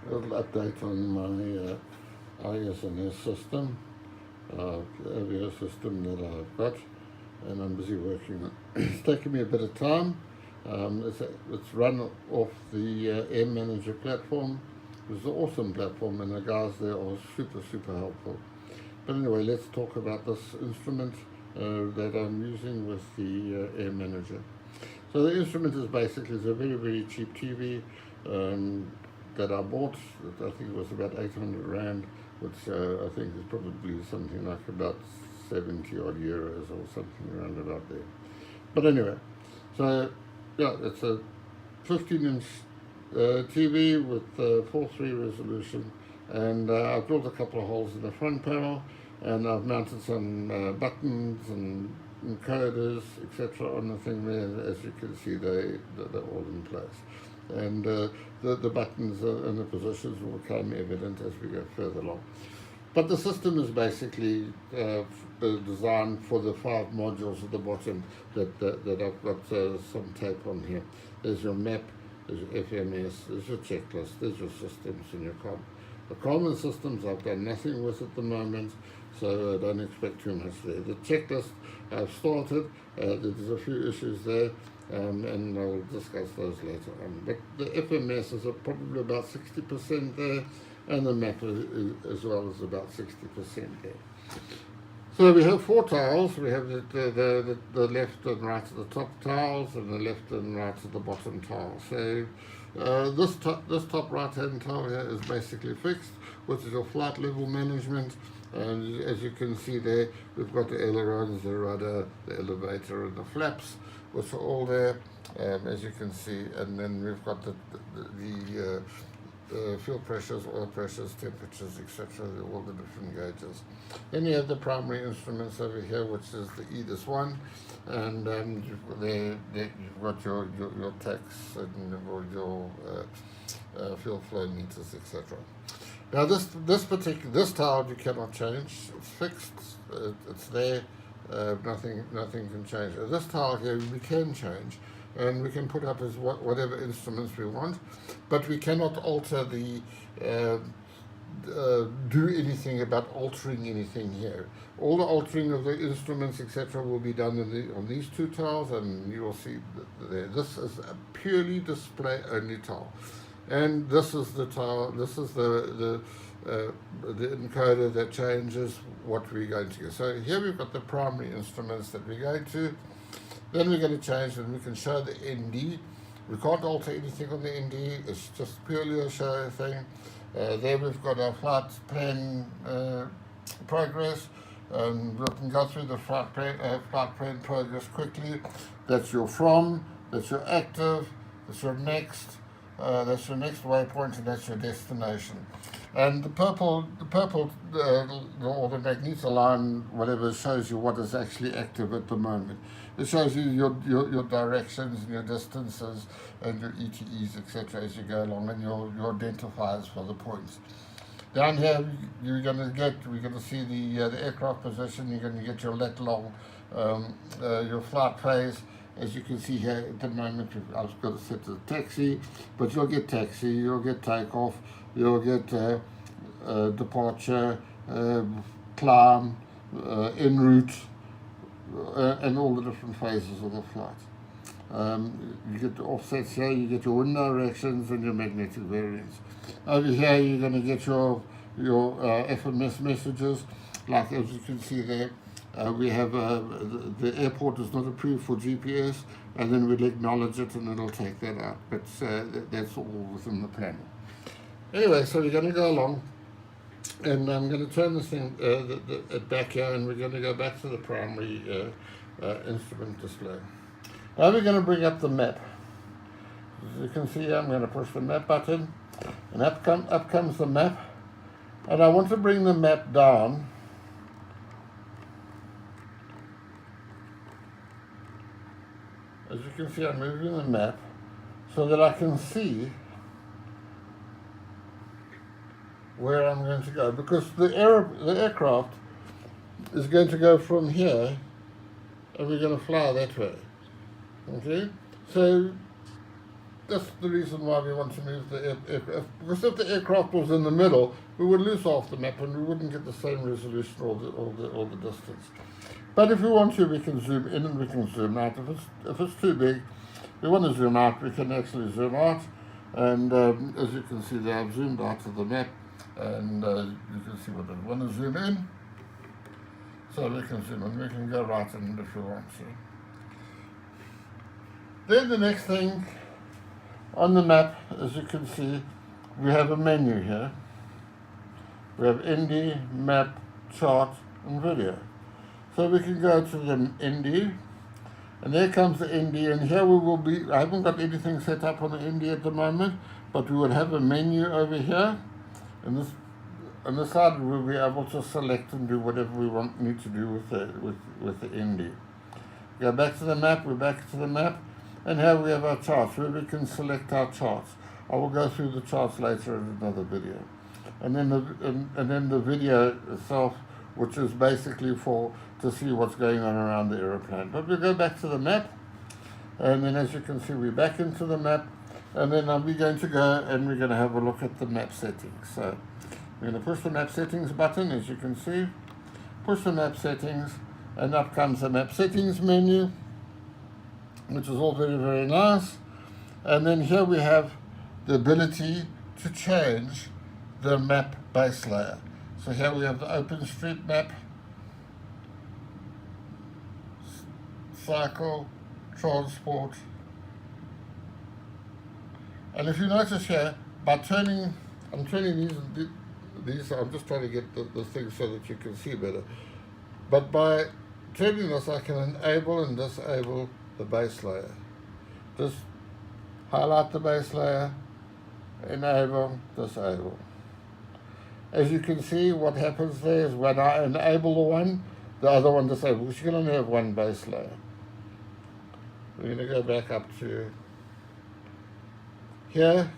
A little update on my IS&S system, AVO system that I've got, and I'm busy working on. It's taken me a bit of time. It's run off the Air Manager platform. It's an awesome platform, and the guys there are super helpful. But anyway, let's talk about this instrument that I'm using with the Air Manager. So the instrument is basically a very cheap TV that I bought. I think it was about 800 rand, which I think is probably something like about 70 odd euros or something around about there. But anyway, so yeah, it's a 15-inch TV with 4:3 resolution, and I've drilled a couple of holes in the front panel, and I've mounted some buttons and encoders, etc. on the thing there. As you can see, they're all in place, and the buttons and the positions will become evident as we go further along. But the system is basically designed for the 5 modules at the bottom that I've got some tape on here. There's your map, there's your FMS, there's your checklist, there's your systems and your com. The common systems I've done nothing with at the moment, so I don't expect too much there. The checklist I've started, there's a few issues there, and I'll discuss those later on. But the FMS is probably about 60% there, and the map as well is about 60% there. So we have 4 tiles. We have the left and right at the top tiles, and the left and right at the bottom tile. So this top right-hand tile here is basically fixed, which is your flight level management. And as you can see there, we've got the ailerons, the rudder, the elevator, and the flaps, which are all there, as you can see. And then we've got the fuel pressures, oil pressures, temperatures, etc., all the different gauges. Then you have the primary instruments over here, which is the EDIS-1, and you've got your tax and your fuel flow meters, etc. Now this tile you cannot change. It's fixed. It's there. Nothing can change. This tile here we can change, and we can put up as whatever instruments we want, but we cannot alter the do anything about altering anything here. All the altering of the instruments, etc., will be done on these 2 tiles, and you will see there. This is a purely display only tile, and this is the tile. This is the encoder that changes what we're going to get. So here we've got the primary instruments that we're going to. Then we're going to change, and we can show the ND. We can't alter anything on the ND. It's just purely a show thing. There we've got our flight plan progress. We can go through the flight plan progress quickly. That's your from, that's your active, that's your next waypoint, and that's your destination. And the purple or the magneto line, whatever, shows you what is actually active at the moment. It shows you your directions and your distances and your ETEs, etc., as you go along, and your identifiers for the points. Down here, we're going to see the aircraft position. You're going to get your lat long, your flight phase. As you can see here at the moment, I've got to set the taxi, but you'll get taxi, you'll get takeoff, you'll get departure, climb, en route, and all the different phases of the flight. You get the offsets here, you get your wind directions and your magnetic variance. Over here, you're going to get your FMS messages, like as you can see there. We have the airport is not approved for GPS, and then we'll acknowledge it and it'll take that out. But that's all within the panel. Anyway, so we're going to go along, and I'm going to turn this thing back here, and we're going to go back to the primary instrument display. Now we're going to bring up the map. As you can see here, I'm going to push the map button, and up comes the map. And I want to bring the map down as you can see, I'm moving the map so that I can see where I'm going to go, because the aircraft is going to go from here, and we're going to fly that way. Okay, so that's the reason why we want to move the aircraft, because if the aircraft was in the middle, we would lose half the map and we wouldn't get the same resolution or the distance. But if we want to, we can zoom in and we can zoom out. If it's too big, we want to zoom out, we can actually zoom out. And as you can see there, I've zoomed out of the map, and you can see what I want to zoom in. So we can zoom in, we can go right in if we want to. Then the next thing on the map, as you can see, we have a menu here. We have ND, map, chart, and video. So we can go to the ND, and there comes the ND, and here we will be, I haven't got anything set up on the ND at the moment, but we would have a menu over here, and this on the side we'll be able to select and do whatever we need to do with the ND. Go back to the map, we're back to the map, and here we have our charts where we can select our charts. I will go through the charts later in another video. And then the video itself, which is basically to see what's going on around the aeroplane. But we go back to the map, and then as you can see, we're back into the map, and then we're going to go and we're going to have a look at the map settings. So we're going to push the map settings button, as you can see, push the map settings, and up comes the map settings menu, which is all very, very nice. And then here we have the ability to change the map base layer. So here we have the OpenStreetMap, cycle, transport. And if you notice here, by turning, I'm turning these, I'm just trying to get the thing so that you can see better. But by turning this, I can enable and disable the base layer. Just highlight the base layer, enable, disable. As you can see, what happens there is when I enable the one, the other one disables, because you can only have one base layer. We're going to go back up to here.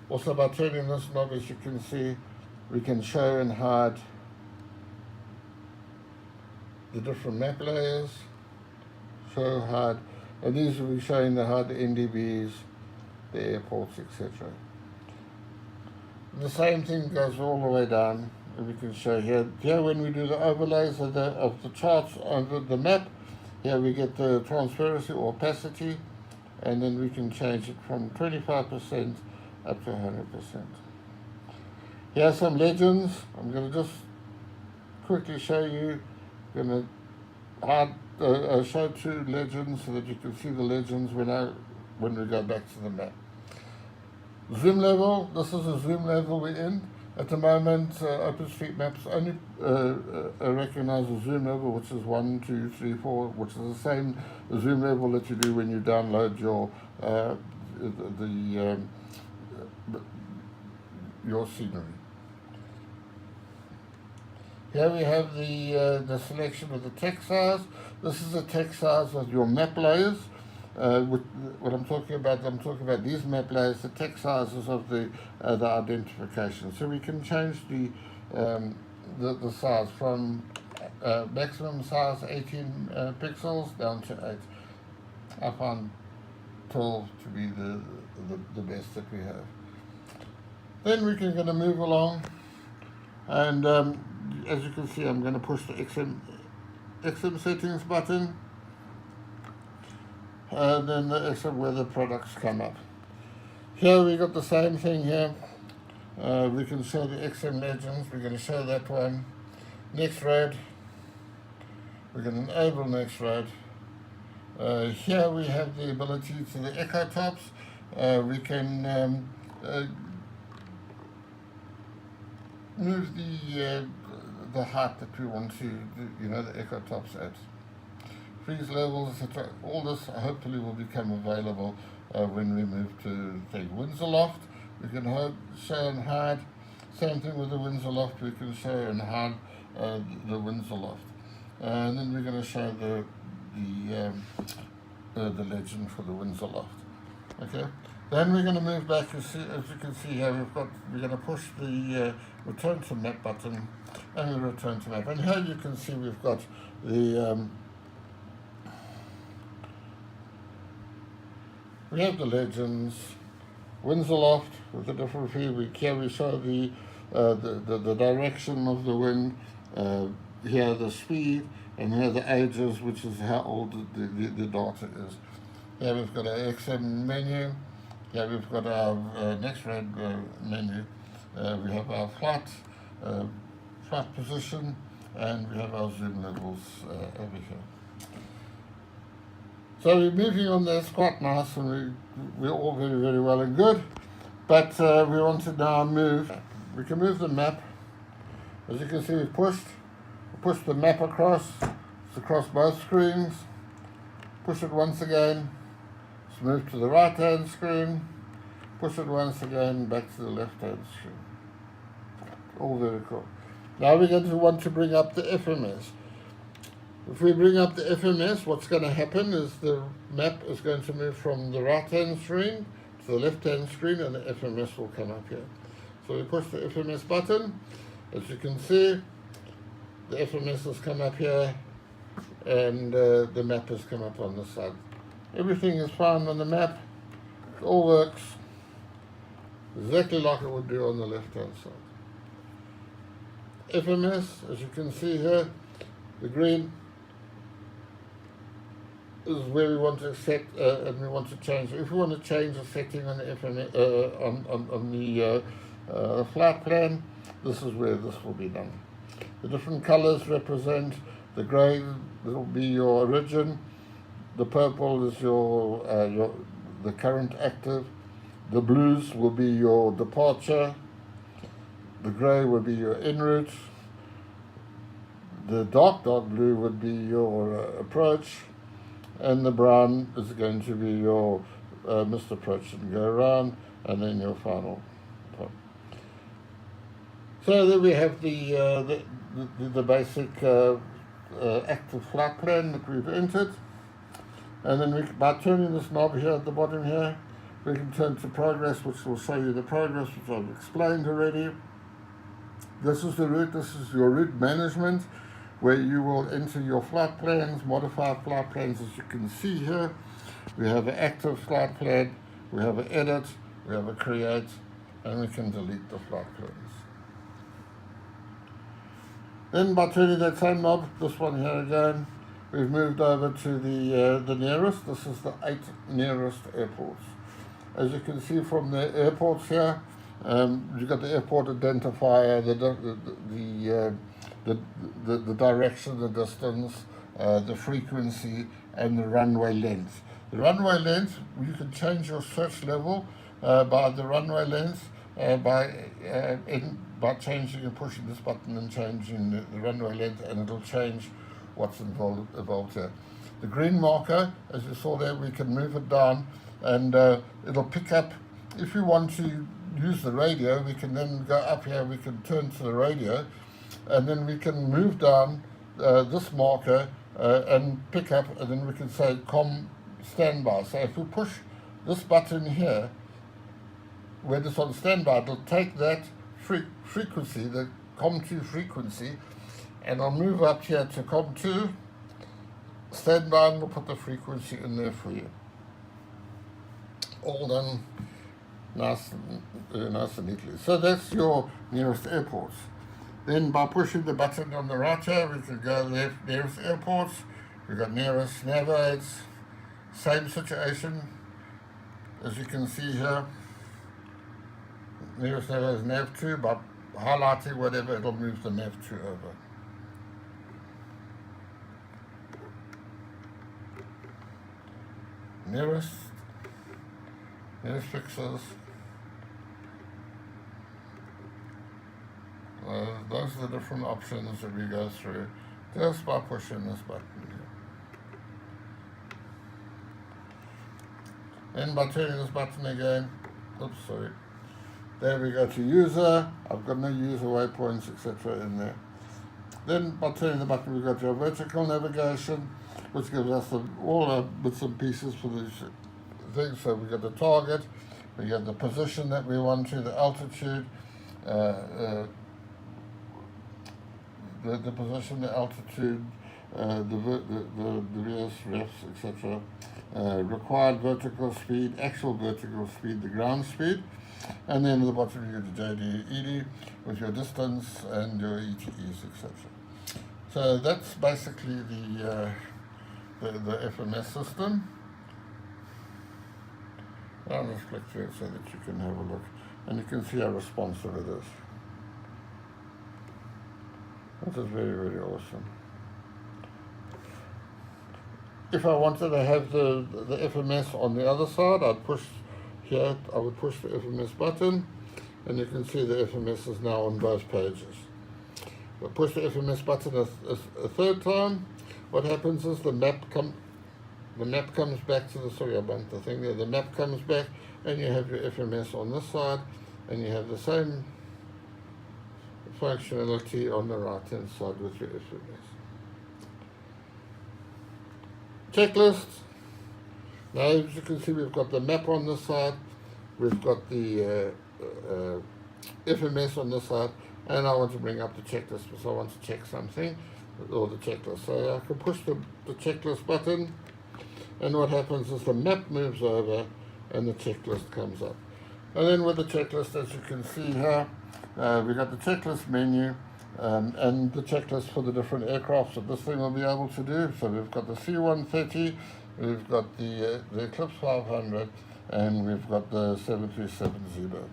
Also, by turning this knob, as you can see, we can show and hide the different map layers, show, hide, and these will be showing the hide the NDBs, the airports, etc. The same thing goes all the way down, and we can show here. Here, when we do the overlays of the charts on the map, here we get the transparency or opacity, and then we can change it from 25% up to 100%. Here are some legends. I'm going to just quickly show you. I'm going to show two legends so that you can see the legends when we go back to the map. Zoom level, this is a zoom level we're in. At the moment, OpenStreetMaps only recognizes zoom level, which is 1, 2, 3, 4, which is the same zoom level that you do when you download your scenery. Here we have the selection of the text size. This is the text size of your map layers. What I'm talking about these map layers, the text sizes of the identification. So we can change the size from maximum size 18 pixels down to 8. I find 12 to be the best that we have. Then we're going to move along, and as you can see, I'm going to push the XM settings button. And then the XM weather products come up. Here we got the same thing here. We can show the XM legends. We're going to show that one. Next road. We're going to enable next road. Here we have the ability to the echo tops. We can move the height that we want to, the echo tops at. Freeze levels, etc. All this hopefully will become available when we move to the Windsor Loft. We can show and hide. Same thing with the Windsor Loft. We can show and hide the Windsor Loft. And then we're going to show the legend for the Windsor Loft. Okay. Then we're going to move back. As you can see here, we're going to push the return to map button, and we return to map. And here you can see we've got the we have the legends, winds aloft with the different view. Here we show the direction of the wind, here the speed, and here the ages, which is how old the data is. Here we've got our XM menu. Here we've got our next red menu. We have our flight position, and we have our zoom levels over here. So we're moving on there, it's quite nice, and we're all very, very well and good. But we want to now move. We can move the map. As you can see, we've pushed the map across. It's across both screens. Push it once again. Let's move to the right-hand screen. Push it once again, back to the left-hand screen. All very cool. Now we're going to want to bring up the FMS. If we bring up the FMS, what's going to happen is the map is going to move from the right-hand screen to the left-hand screen, and the FMS will come up here. So we push the FMS button. As you can see, the FMS has come up here, and the map has come up on the side. Everything is fine on the map. It all works exactly like it would do on the left-hand side. FMS, as you can see here, the green is where we want to set and we want to change. If we want to change a setting on the FMS, on the flight plan, this is where this will be done. The different colors represent the grey will be your origin, the purple is your the current active, the blues will be your departure, the grey will be your en route, the dark blue would be your approach, and the brown is going to be your missed approach and go around, and then your final point. So then we have the basic active flight plan that we've entered, and then by turning this knob here at the bottom here, we can turn to progress, which will show you the progress, which I've explained already. This is the route, this is your route management, where you will enter your flight plans, modify flight plans. As you can see here, we have an active flight plan, we have an edit, we have a create, and we can delete the flight plans. Then by turning that same knob, this one here again, we've moved over to the nearest. This is the 8 nearest airports. As you can see from the airports here, you've got the airport identifier, the direction, the distance, the frequency, and the runway length. The runway length, you can change your search level by the runway length by changing and pushing this button and changing the runway length, and it'll change what's involved here. The green marker, as you saw there, we can move it down, and it'll pick up. If you want to use the radio, we can then go up here, we can turn to the radio, and then we can move down this marker and pick up, and then we can say COM standby. So if we push this button here, where it's on standby, it'll take that frequency, the COM2 frequency, and I'll move up here to COM2 standby, and we'll put the frequency in there for you. All done nice and neatly. So that's your nearest airports. Then by pushing the button on the right here, we can go left, nearest airports. We've got nearest navgates. Same situation, as you can see here. Nearest nav is nav2, by highlighting whatever, it'll move the nav2 over. Nearest fixes. Those are the different options that we go through just by pushing this button here. And by turning this button again, oops, sorry. There we go to user. I've got no user waypoints, etc. in there. Then by turning the button, we've got your vertical navigation, which gives us all our bits and pieces for these things. So we've got the target, we got the position that we want to, the altitude, the position, the altitude, the various refs, etc. Required vertical speed, actual vertical speed, the ground speed, and then at the bottom you get the JD, ED with your distance and your ETEs, etc. So that's basically the FMS system. I'll just flick through it so that you can have a look, and you can see how responsive it is. This is very, very awesome. If I wanted to have the FMS on the other side, I'd push here, I would push the FMS button, and you can see the FMS is now on both pages. If I push the FMS button a third time, what happens is the map comes back to the, sorry I bumped the thing there, the map comes back, and you have your FMS on this side, and you have the same functionality on the right hand side with your FMS. Checklist. Now as you can see, we've got the map on this side, we've got the FMS on this side, and I want to bring up the checklist because I want to check something, or the checklist. So I can push the checklist button, and what happens is the map moves over and the checklist comes up. And then with the checklist, as you can see here, we've got the checklist menu and the checklist for the different aircrafts that this thing will be able to do. So we've got the C-130, we've got the Eclipse 500, and we've got the 737 Zebra.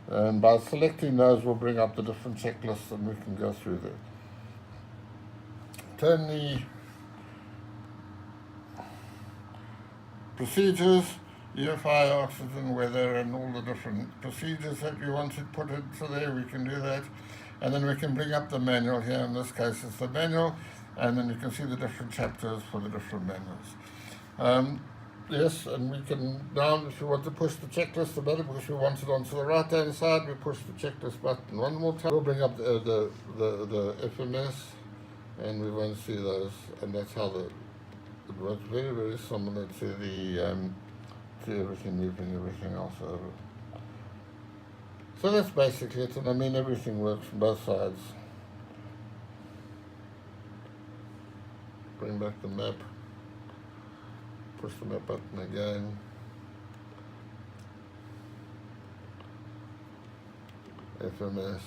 And by selecting those, we'll bring up the different checklists and we can go through there. Turn the procedures, EFI, oxygen, weather, and all the different procedures that we want to put into there, we can do that. And then we can bring up the manual here. In this case, it's the manual, and then you can see the different chapters for the different manuals. Yes, and we can now, if you want to push the checklist button, because we want it onto the right-hand side, we push the checklist button one more time. We'll bring up the FMS, and we won't see those, and that's how it works. Very, very similar to the to everything, moving everything else over. So that's basically it, and I mean everything works from both sides. Bring back the map, push the map button again, FMS.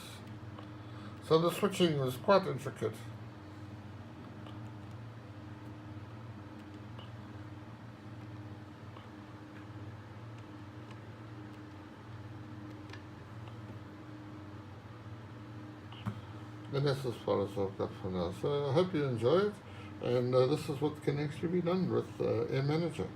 So the switching was quite intricate. And that's as far as I've got for now. So I hope you enjoy it, and this is what can actually be done with Air Manager.